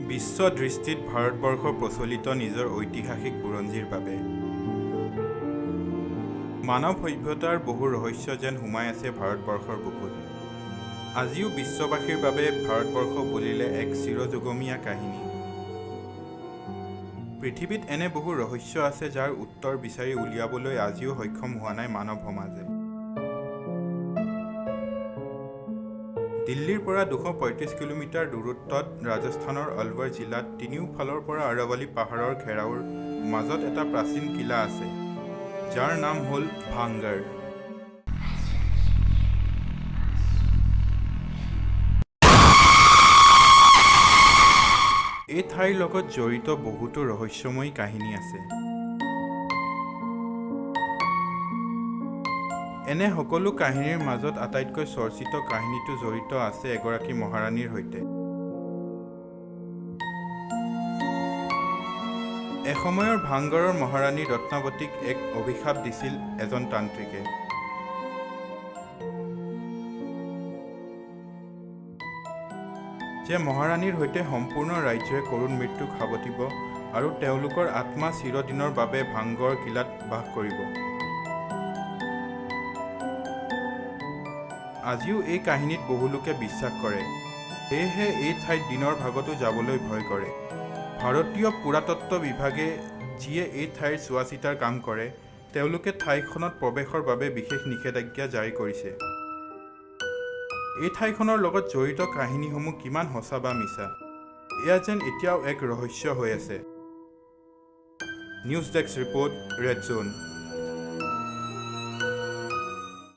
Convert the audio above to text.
বিশ্ব দৃষ্টিত ভাৰতবৰ্ষ প্ৰচলিত নিজৰ ঐতিহাসিক বুৰঞ্জীৰ বাবে মানৱ সভ্যতাৰ বহু ৰহস্য যেন সোমাই আছে ভাৰতবৰ্ষৰ বুকুত। আজিও বিশ্ববাসীৰ বাবে ভাৰতবৰ্ষ বুলিলে এক চিৰযুগমীয়া কাহিনী। পৃথিৱীত এনে বহু ৰহস্য আছে যাৰ উত্তৰ বিচাৰি উলিয়াবলৈ আজিও সক্ষম হোৱা নাই মানৱ সমাজে। দিল্লীৰ পৰা 235 কিলোমিটাৰ দূৰত্বত ৰাজস্থানৰ আলৱৰ জিলাত তিনিওফালৰ পৰা আৰাৱলী পাহাৰৰ ঘেৰাওৰ মাজত এটা প্ৰাচীন কিলা আছে, যাৰ নাম হ'ল ভাংগৰ। এই ঠাইৰ লগত জড়িত বহুতো ৰহস্যময়ী কাহিনী আছে। এনে সকলো কাহিনীৰ মাজত আটাইতকৈ চৰ্চিত কাহিনীটো জড়িত আছে এগৰাকী মহাৰাণীৰ সৈতে। এসময়ৰ ভাংগৰৰ মহাৰাণী ৰত্নাৱতীক এক অভিশাপ দিছিল এজন তান্ত্ৰিকে। যে মহাৰাণীৰ সৈতে সম্পূৰ্ণ ৰাজ্যই কৰুণ মৃত্যুক সাৱটিব আৰু তেওঁলোকৰ আত্মা চিৰদিনৰ বাবে ভাংগৰ কিলাত বাস কৰিব। আজিও এই কাহিনীত বহু লোকে বিশ্বাস কৰে, সেয়েহে এই ঠাইত দিনৰ ভাগতো যাবলৈ ভয় কৰে। ভাৰতীয় পুৰাতত্ত্ব বিভাগে যিয়ে এই ঠাইৰ চোৱা চিতাৰ কাম কৰে, তেওঁলোকে ঠাইখনত প্ৰৱেশৰ বাবে বিশেষ নিষেধাজ্ঞা জাৰি কৰিছে। এই ঠাইখনৰ লগত জড়িত কাহিনীসমূহ কিমান সঁচা বা মিছা, এয়া যেন এতিয়াও এক ৰহস্য হৈ আছে। নিউজ ডেস্ক ৰিপৰ্ট, ৰেড জোন।